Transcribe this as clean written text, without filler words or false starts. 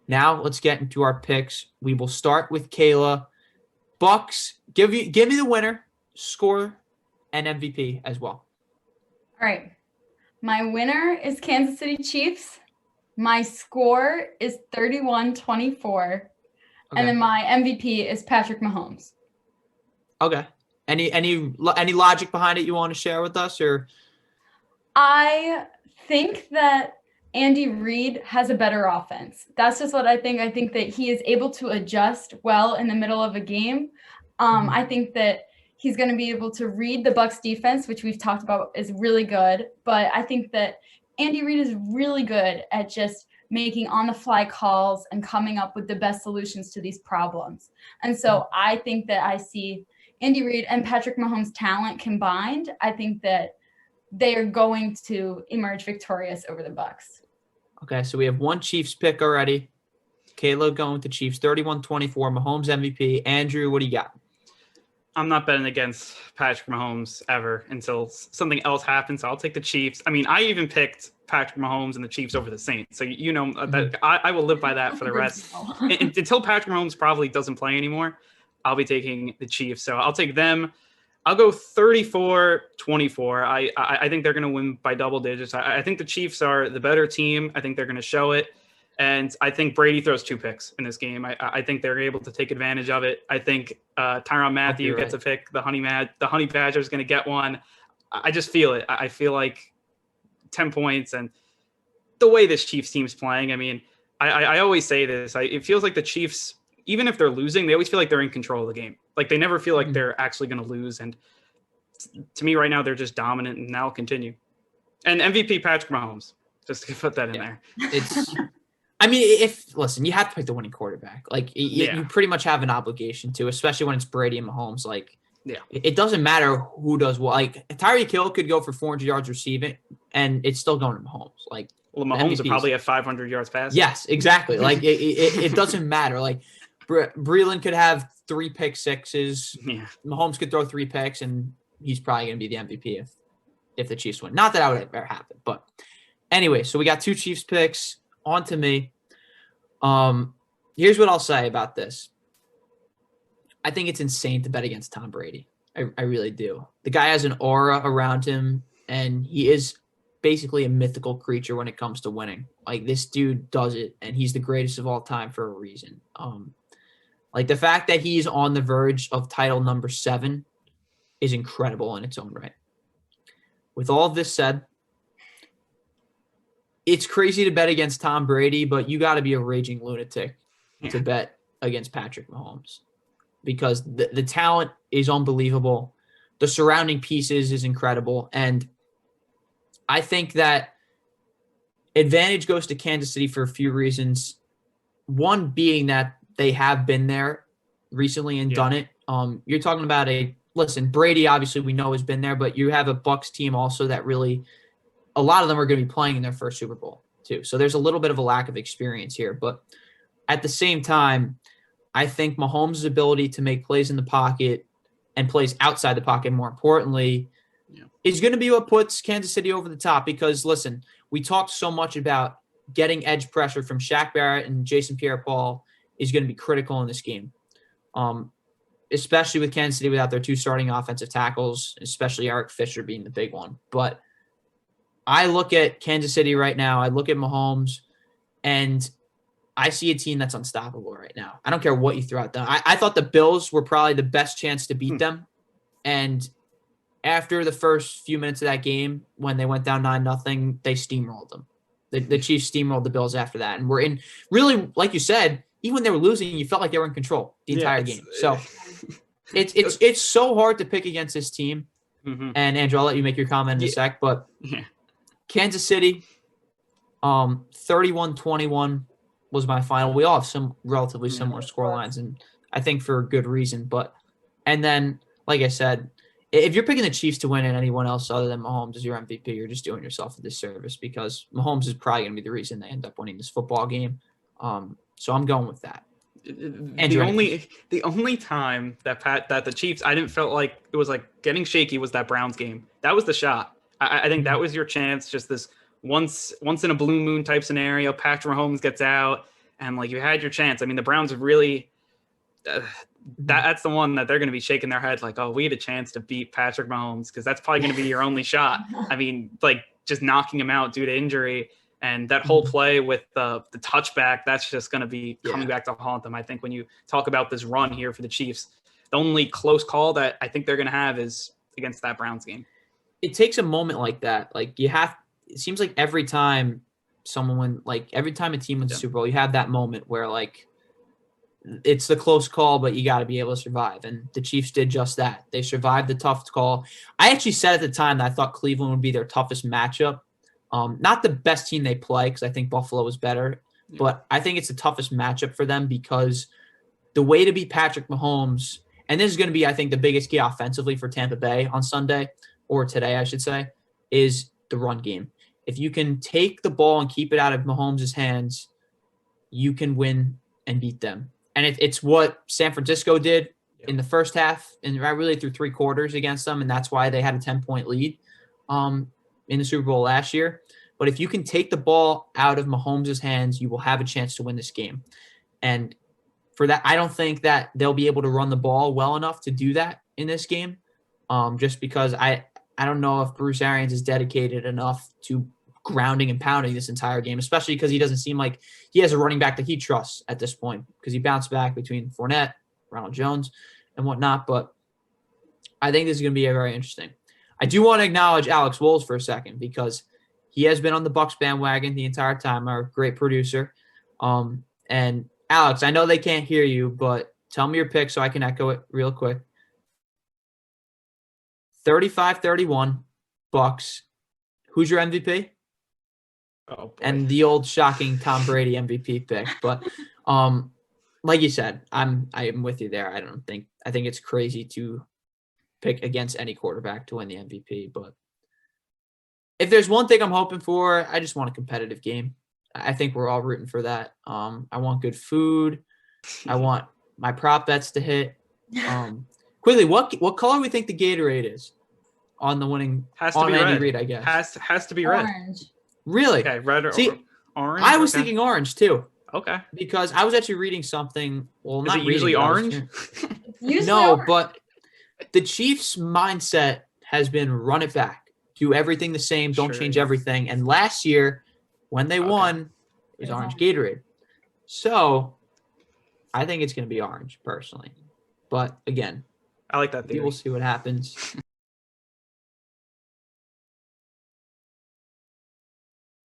Now let's get into our picks. We will start with Kayla. Bucks, give me the winner, score, and MVP as well. All right. My winner is Kansas City Chiefs. My score is 31-24. Okay. And then my MVP is Patrick Mahomes. Okay. Any logic behind it you want to share with us, or? I think that Andy Reid has a better offense. That's just what I think. I think that he is able to adjust well in the middle of a game. I think that he's going to be able to read the Bucs defense, which we've talked about is really good. But I think that Andy Reid is really good at just making on-the-fly calls and coming up with the best solutions to these problems. And so I think that I see Andy Reid and Patrick Mahomes' talent combined. I think that they are going to emerge victorious over the Bucs. Okay, so we have one Chiefs pick already. Kayla going to Chiefs, 31-24, Mahomes MVP. Andrew, what do you got? I'm not betting against Patrick Mahomes ever until something else happens. So I'll take the Chiefs. I mean, I even picked Patrick Mahomes and the Chiefs over the Saints. So, that I will live by that for the rest. Until Patrick Mahomes probably doesn't play anymore, I'll be taking the Chiefs. So I'll take them. I'll go 34-24. I think they're going to win by double digits. I think the Chiefs are the better team. I think they're going to show it. And I think Brady throws 2 picks in this game. I think they're able to take advantage of it. I think Tyrann Mathieu gets a pick. The Honey Badger is going to get one. I just feel it. I feel like 10 points. And the way this Chiefs team's playing, I mean, I always say this. It feels like the Chiefs, even if they're losing, they always feel like they're in control of the game. Like they never feel like they're actually going to lose. And to me right now, they're just dominant, and that'll continue. And MVP Patrick Mahomes, just to put that in there. I mean, listen, you have to pick the winning quarterback. Like you pretty much have an obligation to, especially when it's Brady and Mahomes. Like, it doesn't matter who does what. Like Tyreek Hill could go for 400 yards receiving, and it's still going to Mahomes. Like, well, Mahomes will probably have 500 yards passing. Yes, exactly. Like it doesn't matter. Like Breeland could have 3 pick sixes. Yeah. Mahomes could throw 3 picks, and he's probably going to be the MVP if the Chiefs win. Not that would ever happen, but anyway. So we got 2 Chiefs picks. On to me. Here's what I'll say about this. I think it's insane to bet against Tom Brady. I really do. The guy has an aura around him, and he is basically a mythical creature when it comes to winning. Like, this dude does it, and he's the greatest of all time for a reason. Like, the fact that he's on the verge of title number 7 is incredible in its own right. With all of this said, it's crazy to bet against Tom Brady, but you got to be a raging lunatic to bet against Patrick Mahomes, because the talent is unbelievable. The surrounding pieces is incredible. And I think that advantage goes to Kansas City for a few reasons. One being that they have been there recently and done it. You're talking about Brady, obviously we know has been there, but you have a Bucs team also that really – a lot of them are going to be playing in their first Super Bowl too. So there's a little bit of a lack of experience here. But at the same time, I think Mahomes' ability to make plays in the pocket and plays outside the pocket, more importantly, is going to be what puts Kansas City over the top. Because, listen, we talked so much about getting edge pressure from Shaq Barrett, and Jason Pierre-Paul is going to be critical in this game, especially with Kansas City without their 2 starting offensive tackles, especially Eric Fisher being the big one. But I look at Kansas City right now, I look at Mahomes, and I see a team that's unstoppable right now. I don't care what you throw at them. I thought the Bills were probably the best chance to beat them. And after the first few minutes of that game, when they went down 9-0, they steamrolled them. The Chiefs steamrolled the Bills after that. And we're in, really, like you said, even when they were losing, you felt like they were in control the entire game. So it's so hard to pick against this team. Mm-hmm. And Andrew, I'll let you make your comment in a sec, but Kansas City, 31-21 was my final. We all have some relatively similar score lines, and I think for a good reason. And then, like I said, if you're picking the Chiefs to win and anyone else other than Mahomes is your MVP, you're just doing yourself a disservice, because Mahomes is probably going to be the reason they end up winning this football game. So I'm going with that. The only time that the Chiefs, I didn't feel like it was like getting shaky was that Browns game. That was the shot. I think that was your chance. Just this once in a blue moon type scenario. Patrick Mahomes gets out. and like you had your chance. I mean, the Browns really that's the one that they're going to be shaking their head like, oh, we had a chance to beat Patrick Mahomes, because that's probably going to be your only shot. I mean, like just knocking him out due to injury, and that whole play with the touchback, that's just going to be coming back to haunt them. I think when you talk about this run here for the Chiefs, the only close call that I think they're going to have is against that Browns game. It takes a moment like that. Like it seems like every time every time a team wins the Super Bowl, you have that moment where like it's the close call, but you got to be able to survive. And the Chiefs did just that. They survived the tough call. I actually said at the time that I thought Cleveland would be their toughest matchup. Not the best team they play, because I think Buffalo was better, but I think it's the toughest matchup for them, because the way to beat Patrick Mahomes, and this is going to be, I think, the biggest key offensively for Tampa Bay on Sunday, or today, I should say, is the run game. If you can take the ball and keep it out of Mahomes' hands, you can win and beat them. And it's what San Francisco did in the first half, and really through three quarters against them, and that's why they had a 10-point lead in the Super Bowl last year. But if you can take the ball out of Mahomes' hands, you will have a chance to win this game. And for that, I don't think that they'll be able to run the ball well enough to do that in this game, just because I don't know if Bruce Arians is dedicated enough to grounding and pounding this entire game, especially because he doesn't seem like he has a running back that he trusts at this point, because he bounced back between Fournette, Ronald Jones, and whatnot. But I think this is going to be very interesting. I do want to acknowledge Alex Wolves for a second, because he has been on the Bucs bandwagon the entire time, our great producer. And Alex, I know they can't hear you, but tell me your pick so I can echo it real quick. 35-31 Bucs. Who's your MVP? Oh, boy. And the old shocking Tom Brady MVP pick. But like you said, I am with you there. I think it's crazy to pick against any quarterback to win the MVP. But if there's one thing I'm hoping for, I just want a competitive game. I think we're all rooting for that. I want good food. I want my prop bets to hit. Quickly, what color we think the Gatorade is on the winning? Has to be Andy red. Reid, I guess. Has to be red. Orange. Really? Okay, red or orange? I was thinking orange too. Okay. Because I was actually reading something. Well, Is not it usually orange? Usually No, orange. but the Chiefs' mindset has been run it back, do everything the same, don't change everything. And last year, when they won, it was orange Gatorade. So I think it's going to be orange, personally. But again, I like that theory. we'll see what happens.